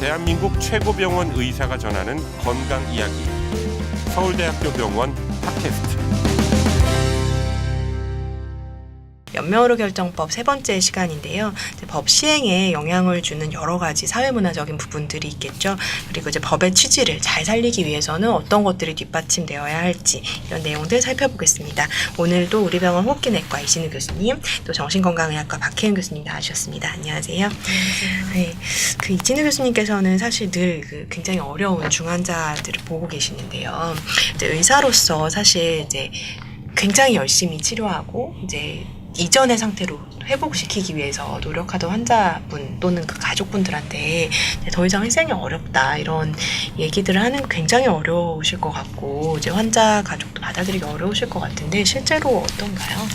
대한민국 최고병원 의사가 전하는 건강 이야기. 서울대학교 병원 팟캐스트. 연명의료 결정법 세 번째 시간인데요. 이제 법 시행에 영향을 주는 여러 가지 사회문화적인 부분들이 있겠죠. 그리고 이제 법의 취지를 잘 살리기 위해서는 어떤 것들이 뒷받침되어야 할지 이런 내용들 살펴보겠습니다. 오늘도 우리 병원 호흡기내과 이신우 교수님, 또 정신건강의학과 박혜은 교수님 나와주셨습니다. 안녕하세요. 안녕하세요. 네, 그 이신우 교수님께서는 사실 늘 굉장히 어려운 중환자들을 보고 계시는데요. 이제 의사로서 사실 이제 굉장히 열심히 치료하고 이제 이전의 상태로 회복시키기 위해서 노력하던 환자분 또는 그 가족분들한테 더 이상 희생이 어렵다 이런 얘기들을 하는 굉장히 어려우실 것 같고 이제 환자 가족도 받아들이기 어려우실 것 같은데 실제로 어떤가요?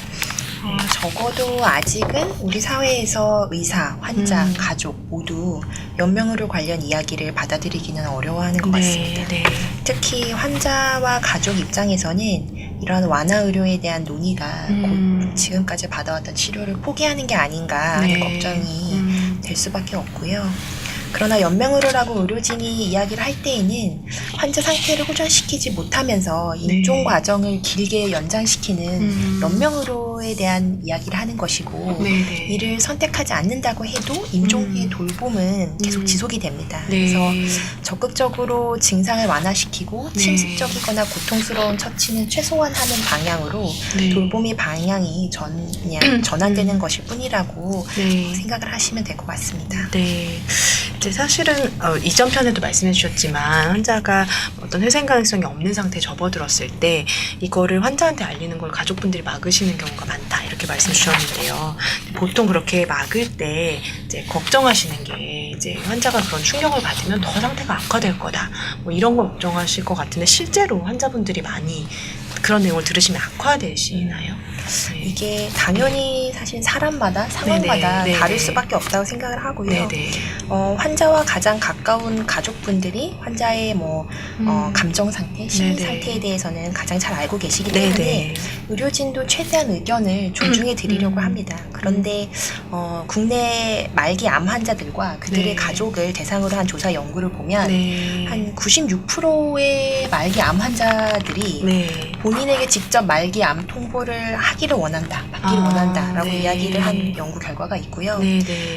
적어도 아직은 우리 사회에서 의사, 환자, 가족 모두 연명의료 관련 이야기를 받아들이기는 어려워하는 것 같습니다. 네. 특히 환자와 가족 입장에서는 이런 완화의료에 대한 논의가 곧 지금까지 받아왔던 치료를 포기하는 게 아닌가 하는 걱정이 될 수밖에 없고요. 그러나 연명의료라고 의료진이 이야기를 할 때에는 환자 상태를 호전시키지 못하면서 임종 과정을 길게 연장시키는 연명의료에 대한 이야기를 하는 것이고 이를 선택하지 않는다고 해도 임종 후의 돌봄은 계속 지속이 됩니다. 그래서 적극적으로 증상을 완화시키고 침습적이거나 고통스러운 처치는 최소화하는 방향으로 돌봄의 방향이 그냥 전환되는 것일 뿐이라고 생각을 하시면 될 것 같습니다. 네. 이제 사실은 이전 편에도 말씀해 주셨지만 환자가 어떤 회생 가능성이 없는 상태에 접어들었을 때 이거를 환자한테 알리는 걸 가족분들이 막으시는 경우가 많다 이렇게 말씀 주셨는데요. 보통 그렇게 막을 때 이제 걱정하시는 게 이제 환자가 그런 충격을 받으면 더 상태가 악화될 거다 뭐 이런 걸 걱정하실 것 같은데 실제로 환자분들이 많이 그런 내용을 들으시면 악화되시나요? 이게 당연히 사실 사람마다 상황마다 다를 수밖에 없다고 생각을 하고요. 환자와 가장 가까운 가족분들이 환자의 감정 상태, 심리 상태에 대해서는 가장 잘 알고 계시기 때문에 의료진도 최대한 의견을 존중해 드리려고 합니다. 그런데 국내 말기 암 환자들과 그들의 가족을 대상으로 한 조사 연구를 보면 한 96%의 말기 암 환자들이 본인에게 직접 말기 암 통보를 하기를 원한다, 받기를 원한다라고 이야기를 한 연구 결과가 있고요.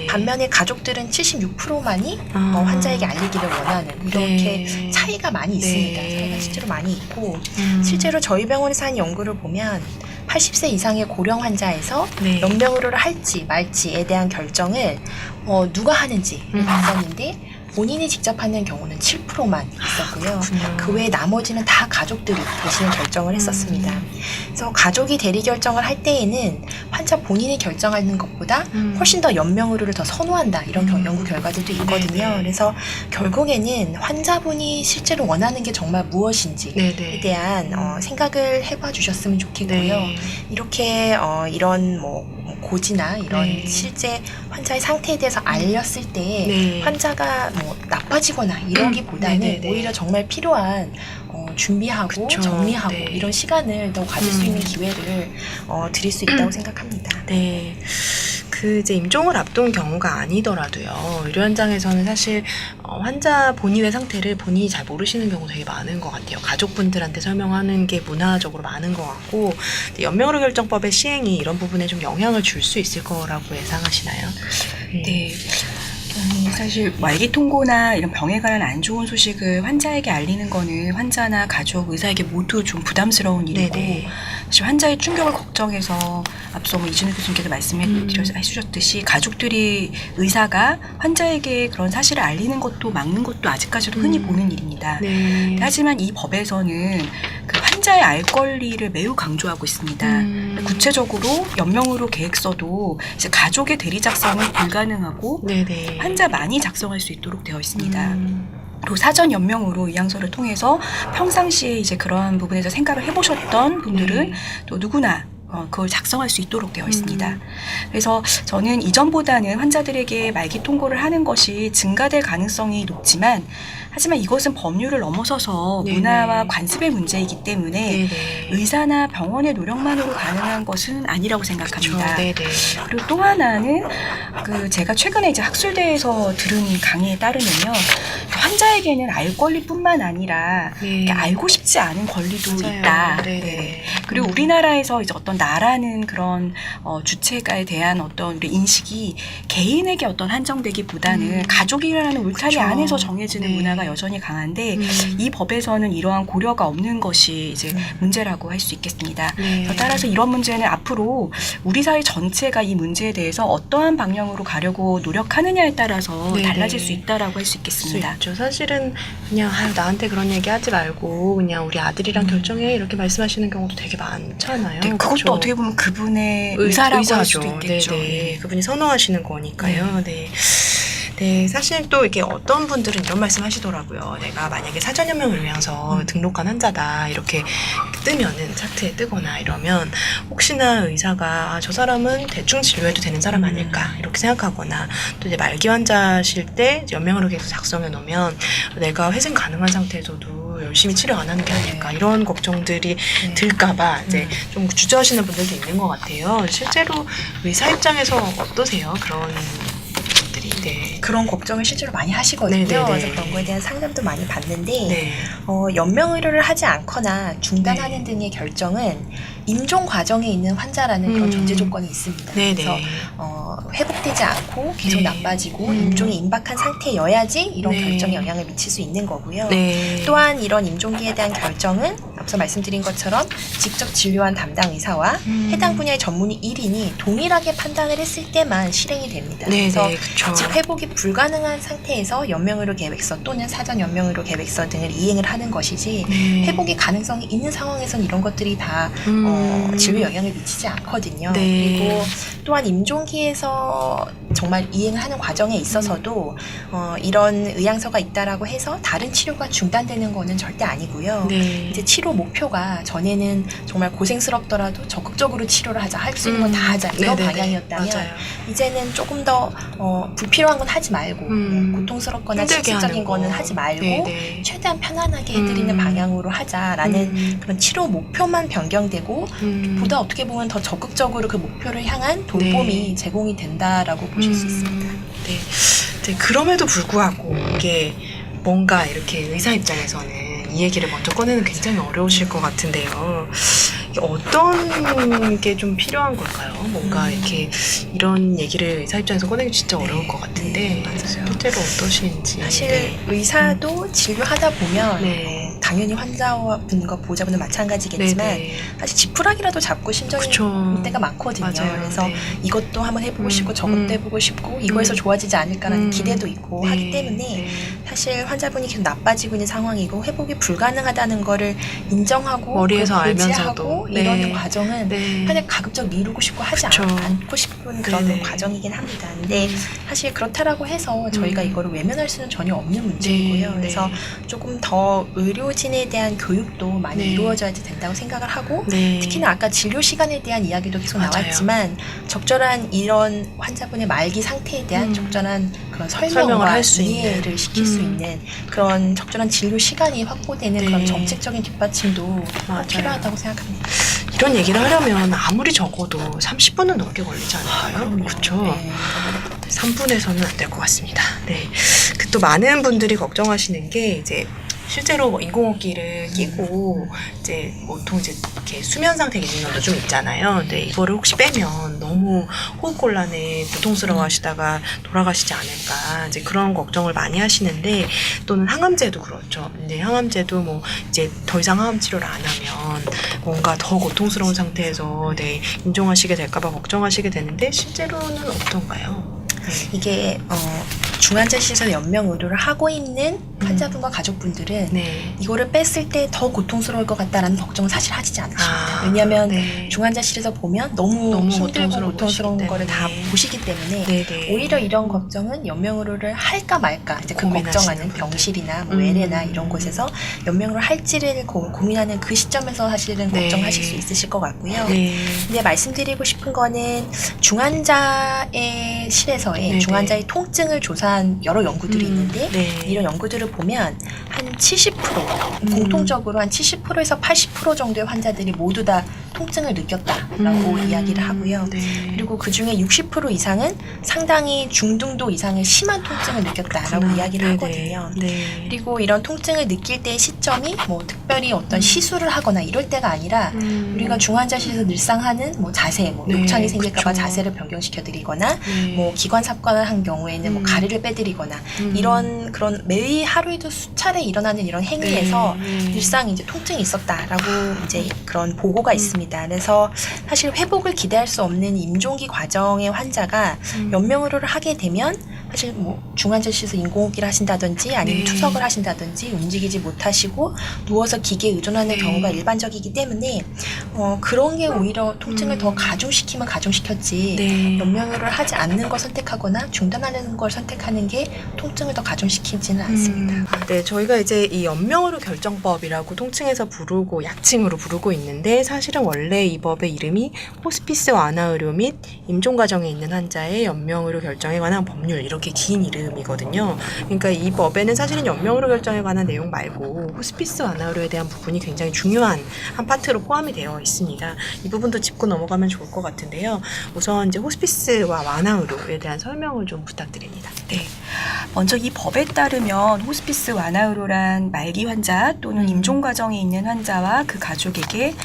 반면에 가족들은 76%만이 환자에게 알리기를 원하는 이렇게 차이가 많이 있습니다. 차이가 실제로 많이 있고 실제로 저희 병원에서 한 연구를 보면 80세 이상의 고령 환자에서 연명의료를 할지 말지에 대한 결정을 누가 하는지를 봤었는데 본인이 직접 하는 경우는 7%만 있었고요. 그 외에 나머지는 다 가족들이 대신 결정을 했었습니다. 그래서 가족이 대리 결정을 할 때에는 환자 본인이 결정하는 것보다 훨씬 더 연명의료를 더 선호한다 이런 연구 결과들도 있거든요. 그래서 결국에는 환자분이 실제로 원하는 게 정말 무엇인지에 대한 생각을 해봐 주셨으면 좋겠고요. 이렇게 이런 고지나 이런 실제 환자의 상태에 대해서 알렸을 때 환자가 나빠지거나 이러기보다는 오히려 정말 필요한 준비하고 정리하고 이런 시간을 더 가질 수 있는 기회를 드릴 수 있다고 생각합니다. 네. 그 이제 임종을 앞둔 경우가 아니더라도요. 의료 현장에서는 사실 환자 본인의 상태를 본인이 잘 모르시는 경우 되게 많은 것 같아요. 가족분들한테 설명하는 게 문화적으로 많은 것 같고 연명의료 결정법의 시행이 이런 부분에 좀 영향을 줄 수 있을 거라고 예상하시나요? 네. 사실 말기 통보나 이런 병에 관한 안 좋은 소식을 환자에게 알리는 거는 환자나 가족, 의사에게 모두 좀 부담스러운 일이고 사실 환자의 충격을 걱정해서 앞서 이진우 교수님께서 말씀해 주셨듯이 가족들이 의사가 환자에게 그런 사실을 알리는 것도 막는 것도 아직까지도 흔히 보는 일입니다. 하지만 이 법에서는 그 환자의 알 권리를 매우 강조하고 있습니다. 구체적으로 연명의료 계획서도 이제 가족의 대리 작성은 불가능하고 환자만이 작성할 수 있도록 되어 있습니다. 또 사전 연명으로 의향서를 통해서 평상시에 이제 그러한 부분에서 생각을 해보셨던 분들은 또 누구나 그걸 작성할 수 있도록 되어 있습니다. 그래서 저는 이전보다는 환자들에게 말기 통고를 하는 것이 증가될 가능성이 높지만 하지만 이것은 법률을 넘어서서 네네. 문화와 관습의 문제이기 때문에 네네. 의사나 병원의 노력만으로 가능한 것은 아니라고 생각합니다. 네네. 그리고 또 하나는 제가 최근에 이제 학술대에서 들은 강의에 따르면요, 환자에게는 알 권리뿐만 아니라 네. 알고 싶지 않은 권리도 맞아요. 있다. 네네. 네. 그리고 우리나라에서 이제 어떤 나라는 그런 주체가에 대한 어떤 우리 인식이 개인에게 어떤 한정되기보다는 가족이라는 울타리 그쵸. 안에서 정해지는 네. 문화가 여전히 강한데 이 법에서는 이러한 고려가 없는 것이 이제 문제라고 할 수 있겠습니다. 네. 따라서 이런 문제는 앞으로 우리 사회 전체가 이 문제에 대해서 어떠한 방향으로 가려고 노력하느냐에 따라서 네네. 달라질 수 있다라고 할 수 있겠습니다. 있죠. 사실은 그냥 나한테 그런 얘기 하지 말고 그냥 우리 아들이랑 결정해 이렇게 말씀하시는 경우도 되게 많잖아요. 네, 그것도 그렇죠? 어떻게 보면 그분의 의사라고 할 의사죠. 수도 있겠죠. 네네. 네. 그분이 선호하시는 거니까요. 네. 네, 사실 또 이렇게 어떤 분들은 이런 말씀 하시더라고요. 내가 만약에 사전연명을 위해서 등록한 환자다 이렇게 뜨면은 차트에 뜨거나 이러면 혹시나 의사가 저 사람은 대충 진료해도 되는 사람 아닐까 이렇게 생각하거나 또 이제 말기 환자실 때 연명으로 계속 작성해 놓으면 내가 회생 가능한 상태에서도 열심히 치료 안 하는 게 아닐까 이런 걱정들이 들까봐 이제 좀 주저하시는 분들도 있는 것 같아요. 실제로 의사 입장에서 어떠세요? 그런 분들이. 네. 그런 걱정을 실제로 많이 하시거든요. 네네네. 그래서 그런 거에 대한 상담도 많이 받는데 네. 연명 의료를 하지 않거나 중단하는 네. 등의 결정은 임종 과정에 있는 환자라는 그런 전제 조건이 있습니다. 네네. 그래서 회복되지 않고 계속 네. 나빠지고 임종이 임박한 상태여야지 이런 네. 결정에 영향을 미칠 수 있는 거고요. 네. 또한 이런 임종기에 대한 결정은 앞서 말씀드린 것처럼 직접 진료한 담당 의사와 해당 분야의 전문의 1인이 동일하게 판단을 했을 때만 실행이 됩니다. 네네. 그래서 그쵸. 아직 회복이 불가능한 상태에서 연명의료 계획서 또는 사전 연명의료 계획서 등을 이행을 하는 것이지 네. 회복의 가능성이 있는 상황에서는 이런 것들이 다 진료에 영향을 미치지 않거든요. 네. 그리고 또한 임종기에서 정말 이행을 하는 과정에 있어서도 이런 의향서가 있다라고 해서 다른 치료가 중단되는 거는 절대 아니고요. 네. 이제 치료 목표가 전에는 정말 고생스럽더라도 적극적으로 치료를 하자, 할 수 있는 건 다 하자 이런 네네네. 방향이었다면 맞아요. 이제는 조금 더 불필요한 건 하지 말고 고통스럽거나 힘들게 실질적인 하는 거는 거. 하지 말고 네네. 최대한 편안하게 해드리는 방향으로 하자라는 그런 치료 목표만 변경되고 보다 어떻게 보면 더 적극적으로 그 목표를 향한 돌봄이 네. 제공이 된다라고 보실 수 있습니다. 네. 네. 그럼에도 불구하고 이게 뭔가 이렇게 의사 입장에서는 이 얘기를 먼저 꺼내는 굉장히 어려우실 것 같은데요. 이게 어떤 게 좀 필요한 걸까요? 뭔가 이렇게 이런 얘기를 의사 입장에서 꺼내기 진짜 어려울 것 같은데 실제로 어떠신지. 사실 네. 의사도 진료하다 보면 네. 당연히 환자분과 보호자분은 마찬가지겠지만 네네. 사실 지푸라기라도 잡고 심정이 그쵸. 올 때가 많거든요. 맞아요. 그래서 네. 이것도 한번 해보고 싶고 저것도 해보고 싶고 이거에서 좋아지지 않을까라는 기대도 있고 네. 하기 때문에 네. 사실 환자분이 계속 나빠지고 있는 상황이고 회복이 불가능하다는 거를 인정하고 머리에서 그걸 알면서도. 배제하고 네. 이러는 과정은 네. 사실 가급적 미루고 싶고 하지 그쵸. 않고 싶은 그런 네네. 과정이긴 합니다. 근데 사실 그렇다라고 해서 저희가 이거를 외면할 수는 전혀 없는 문제이고요. 네. 그래서 조금 더 의료진에 대한 교육도 많이 네. 이루어져야 된다고 생각을 하고 네. 특히나 아까 진료 시간에 대한 이야기도 계속 맞아요. 나왔지만 적절한 이런 환자분의 말기 상태에 대한 적절한 그런 설명을 설명과 할 수 이해를 있는. 시킬 수 있는 그런 적절한 진료 시간이 확보되는 네. 그런 정책적인 뒷받침도 꼭 맞아요. 필요하다고 생각합니다. 이런 얘기를 하려면 아무리 적어도 30분은 넘게 걸리지 않을까요? 그렇죠. 네. 3분에서는 안 될 것 같습니다. 네. 그 또 많은 분들이 걱정하시는 게 이제 실제로 뭐 인공호흡기를 끼고 이제 보통 이제 이렇게 수면 상태 기준도 좀 있잖아요. 근데 이거를 혹시 빼면 너무 호흡곤란에 고통스러워하시다가 돌아가시지 않을까 이제 그런 걱정을 많이 하시는데 또는 항암제도 그렇죠. 이제 항암제도 뭐 이제 더 이상 항암 치료를 안 하면 뭔가 더 고통스러운 상태에서 임종하시게 될까봐 걱정하시게 되는데 실제로는 어떤가요? 이게 중환자실에서 연명 의료를 하고 있는 환자분과 가족분들은 네. 이거를 뺐을 때 더 고통스러울 것 같다라는 걱정은 사실 하시지 않으십니다. 아, 왜냐하면 네. 중환자실에서 보면 너무 힘들고 고통스러운 보시기 거를 다 때문에. 보시기 때문에 네네. 오히려 이런 걱정은 연명의료를 할까 말까 이제 그 고민하시는 걱정하는 분들. 병실이나 뭐 외래나 이런 곳에서 연명의료를 할지를 고민하는 그 시점에서 사실은 네. 걱정하실 수 있으실 것 같고요. 네. 근데 말씀드리고 싶은 거는 중환자의 실에서의 네네. 중환자의 통증을 조사한 여러 연구들이 있는데 네. 이런 연구들을 보면 한 70% 공통적으로 한 70%에서 80% 정도의 환자들이 모두 다 통증을 느꼈다라고 이야기를 하고요. 네. 그리고 그 중에 60% 이상은 상당히 중등도 이상의 심한 통증을 느꼈다라고 그렇구나. 이야기를 네네. 하거든요. 네. 그리고 이런 통증을 느낄 때의 시점이 뭐 특별히 어떤 시술을 하거나 이럴 때가 아니라 우리가 중환자실에서 늘상 하는 뭐 자세, 뭐 네, 욕창이 생길까봐 그쵸. 자세를 변경시켜드리거나 네. 뭐 기관 삽관을 한 경우에는 뭐 가래를 빼드리거나 이런 그런 매일 하루에도 수차례 일어나는 이런 행위에서 네. 일상 이제 통증이 있었다라고 이제 그런 보고가 있습니다. 그래서 사실 회복을 기대할 수 없는 임종기 과정의 환자가 연명의료를 하게 되면 사실 뭐 중환자실에서 인공호흡기를 하신다든지 아니면 네. 투석을 하신다든지 움직이지 못하시고 누워서 기계에 의존하는 네. 경우가 일반적이기 때문에 그런 게 오히려 통증을 더 가중시키면 가중시켰지 네. 연명의료를 하지 않는 걸 선택하거나 중단하는 걸 선택하는 게 통증을 더 가중시키지는 않습니다. 네, 저희가 이제 이 연명의료 결정법이라고 통칭해서 부르고 약칭으로 부르고 있는데 사실은 원래 이 법의 이름이 호스피스 완화의료 및 임종 과정에 있는 환자의 연명의료 결정에 관한 법률 이렇게 긴 이름이거든요. 그러니까 이 법에는 사실은 연명의료 결정에 관한 내용 말고 호스피스 완화의료에 대한 부분이 굉장히 중요한 한 파트로 포함이 되어 있습니다. 이 부분도 짚고 넘어가면 좋을 것 같은데요. 우선 이제 호스피스와 완화의료에 대한 설명을 좀 부탁드립니다. 네. 먼저 이 법에 따르면 호스피스 완화의료란 말기 환자 또는 임종 과정에 있는 환자와 그 가족에게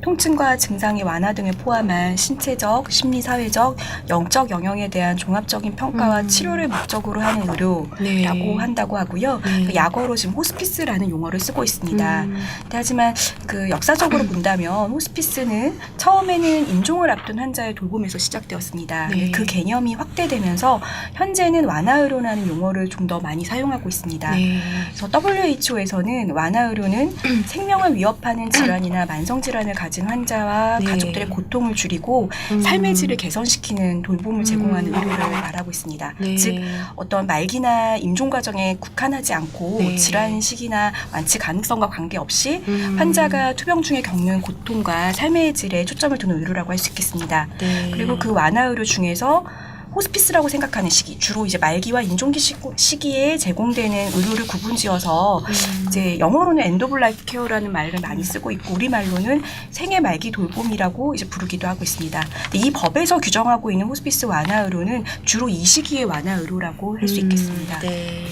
통증과 증상의 완화 등을 포함한 신체적, 심리사회적, 영적 영역에 대한 종합적인 평가와 치료를 목적으로 하는 의료라고 네. 한다고 하고요. 네. 그 약어로 지금 호스피스라는 용어를 쓰고 있습니다. 하지만 그 역사적으로 본다면 호스피스는 처음에는 임종을 앞둔 환자의 돌봄에서 시작되었습니다. 네. 그 개념이 확대되면서 현재는 완화의료라는 용어를 좀 더 많이 사용하고 있습니다. 네. 그래서 WHO에서는 완화의료는 생명을 위협하는 질환이나 만성질환을 가진 환자와 네. 가족들의 고통을 줄이고 삶의 질을 개선시키는 돌봄을 제공하는 의료를 말하고 있습니다. 네. 즉 어떤 말기나 임종 과정에 국한하지 않고 네. 질환 시기나 완치 가능성과 관계없이 환자가 투병 중에 겪는 고통과 삶의 질에 초점을 두는 의료라고 할 수 있겠습니다. 네. 그리고 그 완화의료 중에서 호스피스라고 생각하는 시기, 주로 이제 말기와 임종기 시기에 제공되는 의료를 구분지어서 이제 영어로는 엔드 오브 라이프 케어라는 말을 많이 쓰고 있고 우리말로는 생애 말기 돌봄이라고 이제 부르기도 하고 있습니다. 이 법에서 규정하고 있는 호스피스 완화 의료는 주로 이 시기의 완화 의료라고 할 수 있겠습니다. 네.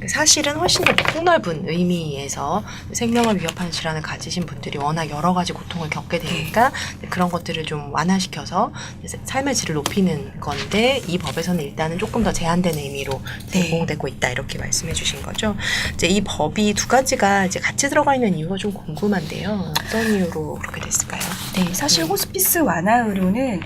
사실은 훨씬 더 폭넓은 의미에서 생명을 위협하는 질환을 가지신 분들이 워낙 여러 가지 고통을 겪게 되니까 그런 것들을 좀 완화시켜서 삶의 질을 높이는 건데 이 법에서는 일단은 조금 더 제한된 의미로 제공되고 있다 이렇게 말씀해 주신 거죠. 이제 이 법이 두 가지가 이제 같이 들어가 있는 이유가 좀 궁금한데요. 어떤 이유로 그렇게 됐을까요? 네, 사실 호스피스 완화 의료는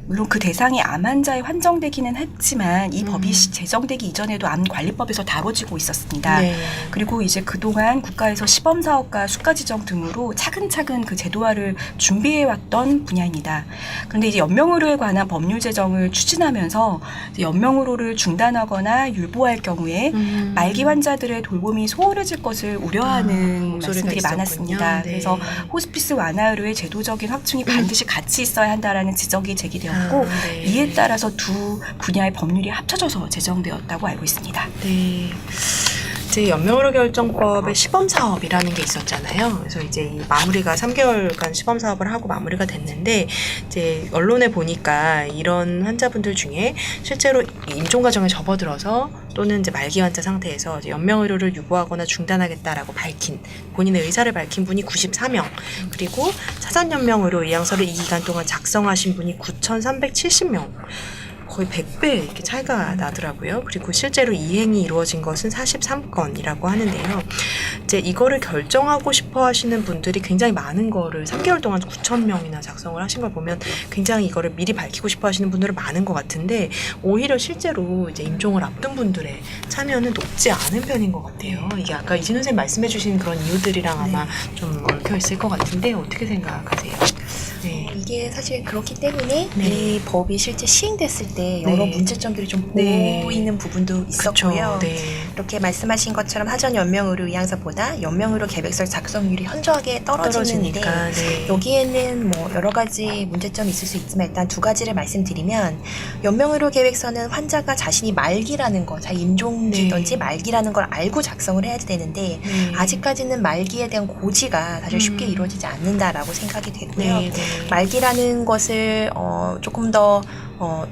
물론 그 대상이 암 환자에 한정되기는 했지만 이 법이 제정되기 이전에도 암 관리법에서 다뤄지고 있었습니다. 네. 그리고 이제 그동안 국가에서 시범 사업과 수가 지정 등으로 차근차근 그 제도화를 준비해왔던 분야입니다. 그런데 이제 연명의료에 관한 법률 제정을 추진하면서 연명의료를 중단하거나 율보할 경우에 말기 환자들의 돌봄이 소홀해질 것을 우려하는 말씀들이 많았습니다. 네. 그래서 호스피스 완화 의료의 제도적인 확충이 반드시 같이 있어야 한다라는 지적이 제기되었고 네. 이에 따라서 두 분야의 법률이 합쳐져서 제정되었다고 알고 있습니다. 네. 이제 연명의료 결정법의 시범 사업이라는 게 있었잖아요. 그래서 이제 이 마무리가 3개월간 시범 사업을 하고 마무리가 됐는데 이제 언론에 보니까 이런 환자분들 중에 실제로 임종 과정에 접어들어서 또는 이제 말기 환자 상태에서 이제 연명의료를 유보하거나 중단하겠다라고 밝힌 본인의 의사를 밝힌 분이 94명 그리고 사전연명의료 의향서를 이 기간 동안 작성하신 분이 9,370명. 거의 100배 이렇게 차이가 나더라고요. 그리고 실제로 이행이 이루어진 것은 43건이라고 하는데요. 이제 이거를 결정하고 싶어 하시는 분들이 굉장히 많은 거를 3개월 동안 9,000명이나 작성을 하신 걸 보면 굉장히 이거를 미리 밝히고 싶어 하시는 분들은 많은 것 같은데 오히려 실제로 이제 임종을 앞둔 분들의 참여는 높지 않은 편인 것 같아요. 이게 아까 이진우 선생님 말씀해 주신 그런 이유들이랑 아마 좀 얽혀 있을 것 같은데 어떻게 생각하세요? 네. 이게 사실 그렇기 때문에 네. 이 법이 실제 시행됐을 때 여러 네. 문제점들이 좀 네. 보이는 부분도 있었고요. 그쵸. 네. 이렇게 말씀하신 것처럼 하전 연명의료 의향서보다 연명의료 계획서 작성률이 현저하게 떨어지는데 떨어지니까, 네. 여기에는 뭐 여러 가지 문제점이 있을 수 있지만 일단 두 가지를 말씀드리면 연명의료 계획서는 환자가 자신이 말기라는 거, 자기 임종지든지 네. 말기라는 걸 알고 작성을 해야 되는데 네. 아직까지는 말기에 대한 고지가 사실 쉽게 이루어지지 않는다라고 생각이 되고요. 네. 네. 말기라는 것을 조금 더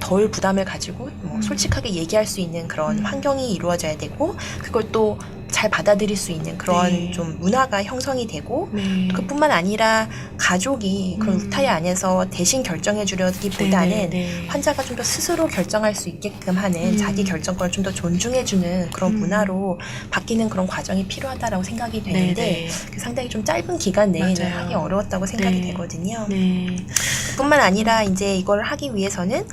덜 부담을 가지고 솔직하게 얘기할 수 있는 그런 환경이 이루어져야 되고 그걸 또 잘 받아들일 수 있는 그런 네. 좀 문화가 형성이 되고 네. 그뿐만 아니라 가족이 그런 울타리 안에서 대신 결정해 주려기보다는 네, 네. 환자가 좀 더 스스로 결정할 수 있게끔 하는 자기 결정권을 좀 더 존중해 주는 그런 문화로 바뀌는 그런 과정이 필요하다라고 생각이 되는데 네, 네. 상당히 좀 짧은 기간 내에는 맞아요. 하기 어려웠다고 생각이 네. 되거든요. 네. 뿐만 아니라 이제 이걸 하기 위해서는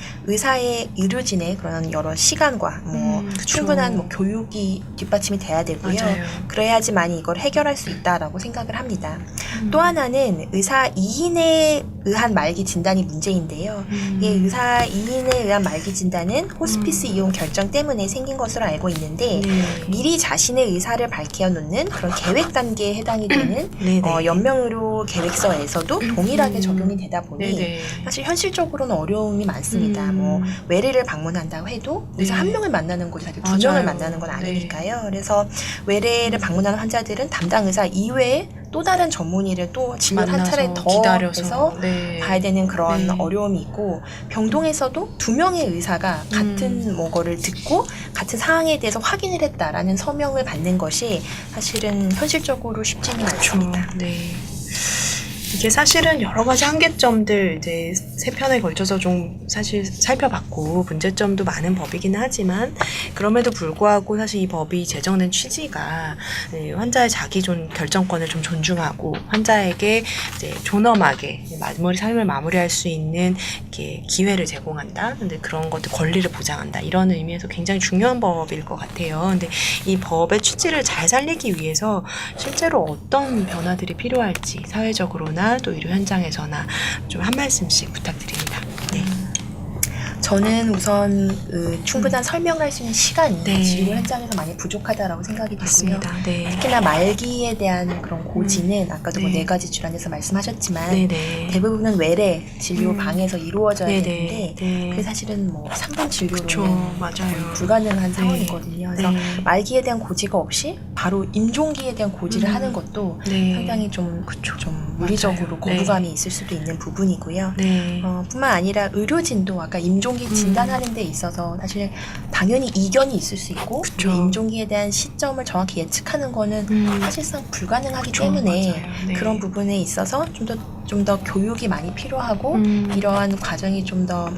의료진의 그런 여러 시간과 그쵸. 충분한 교육이 뒷받침이 돼야 되고요. 맞아요. 그래야지만 이걸 해결할 수 있다라고 생각을 합니다. 또 하나는 의사 2인에 의한 말기 진단이 문제인데요. 이 의사 2인에 의한 말기 진단은 호스피스 이용 결정 때문에 생긴 것으로 알고 있는데 네. 미리 자신의 의사를 밝혀놓는 그런 계획 단계에 해당이 되는 네, 네. 연명의료 계획서에서도 동일하게 적용이 되다 보니 네, 네. 사실 현실적으로는 어려움이 많습니다. 외래를 방문한다고 해도 의사 네. 한 명을 만나는 곳이 사실 두 맞아요. 명을 만나는 건 아니니까요. 그래서 외래를 방문하는 환자들은 담당 의사 이외에 또 다른 전문의를 또 진료를 한 차례 더 기다려서 해서 네. 봐야 되는 그런 네. 어려움이 있고 병동에서도 두 명의 의사가 같은 거를 듣고 같은 사항에 대해서 확인을 했다라는 서명을 받는 것이 사실은 현실적으로 쉽지는 않습니다. 네. 이게 사실은 여러 가지 한계점들 이제 세 편에 걸쳐서 좀 사실 살펴봤고 문제점도 많은 법이긴 하지만 그럼에도 불구하고 사실 이 법이 제정된 취지가 환자의 자기 결정권을 좀 존중하고 환자에게 이제 존엄하게 삶을 마무리할 수 있는 이렇게 기회를 제공한다. 근데 그런 것들 권리를 보장한다. 이런 의미에서 굉장히 중요한 법일 것 같아요. 근데 이 법의 취지를 잘 살리기 위해서 실제로 어떤 변화들이 필요할지 사회적으로나 또 의료 현장에서나 좀 한 말씀씩 부탁드립니다. 네. 저는 우선 충분한 설명을 할 수 있는 시간이 네. 진료 현장에서 많이 부족하다라고 생각이 되고요. 맞습니다. 네. 특히나 말기에 대한 그런 고지는 아까도 네. 네 가지 질환에서 말씀하셨지만 네네. 대부분은 외래 진료 방에서 이루어져야 네네. 되는데 네. 그게 사실은 3분 진료로는 그쵸. 맞아요. 불가능한 네. 상황이거든요. 그래서 네. 말기에 대한 고지가 없이 바로 임종기에 대한 고지를 하는 것도 네. 상당히 좀 물리적으로 맞아요. 거부감이 네. 있을 수도 있는 부분이고요. 네. 뿐만 아니라 의료진도 아까 임종기 진단하는 데 있어서 사실 당연히 이견이 있을 수 있고 그쵸. 임종기에 대한 시점을 정확히 예측하는 거는 사실상 불가능하기 그쵸. 때문에 맞아요. 네. 그런 부분에 있어서 좀 더 교육이 많이 필요하고 이러한 과정이 좀 더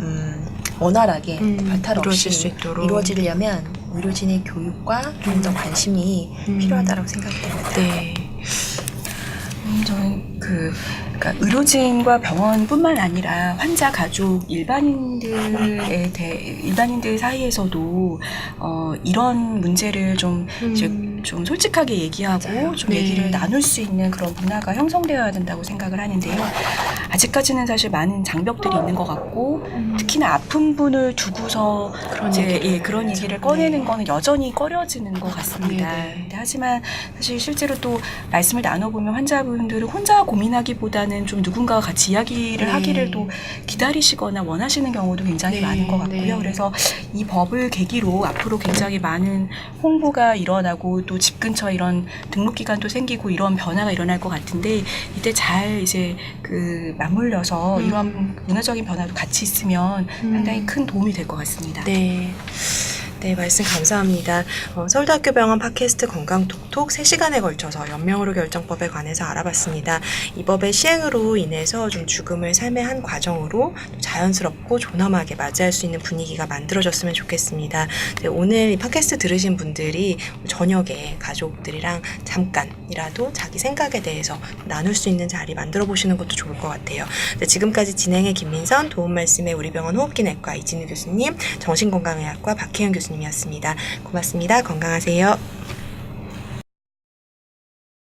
원활하게 발탈 이루어질 없이 수 있도록. 이루어지려면 의료진의 교육과 좀 더 관심이 필요하다고 생각됩니다. 네. 저는 그러니까 의료진과 병원뿐만 아니라 환자 가족 일반인들 사이에서도 이런 문제를 좀 좀 솔직하게 얘기하고 맞아요. 좀 네. 얘기를 나눌 수 있는 그런 문화가 형성되어야 된다고 생각을 하는데요. 아직까지는 사실 많은 장벽들이 있는 것 같고 특히나 아픈 분을 두고서 그런 얘기를 꺼내는 거는 여전히 꺼려지는 것 같습니다. 네. 근데 하지만 사실 실제로 또 말씀을 나눠보면 환자분들은 혼자 고민하기보다는 좀 누군가와 같이 이야기를 네. 하기를 또 기다리시거나 원하시는 경우도 굉장히 네. 많은 것 같고요. 네. 그래서 이 법을 계기로 앞으로 굉장히 많은 홍보가 일어나고 또 집 근처 이런 등록기관도 생기고 이런 변화가 일어날 것 같은데 이때 잘 이제 맞물려서 이런 문화적인 변화도 같이 있으면 상당히 큰 도움이 될 것 같습니다. 네. 네, 말씀 감사합니다. 서울대학교 병원 팟캐스트 건강톡톡 3시간에 걸쳐서 연명으로 결정법에 관해서 알아봤습니다. 이 법의 시행으로 인해서 좀 죽음을 삶의 한 과정으로 자연스럽고 존엄하게 맞이할 수 있는 분위기가 만들어졌으면 좋겠습니다. 네, 오늘 이 팟캐스트 들으신 분들이 저녁에 가족들이랑 잠깐이라도 자기 생각에 대해서 나눌 수 있는 자리 만들어 보시는 것도 좋을 것 같아요. 네, 지금까지 진행의 김민선, 도움 말씀의 우리 병원 호흡기내과 이진우 교수님, 정신건강의학과 박혜연 교수님이었습니다. 고맙습니다. 건강하세요.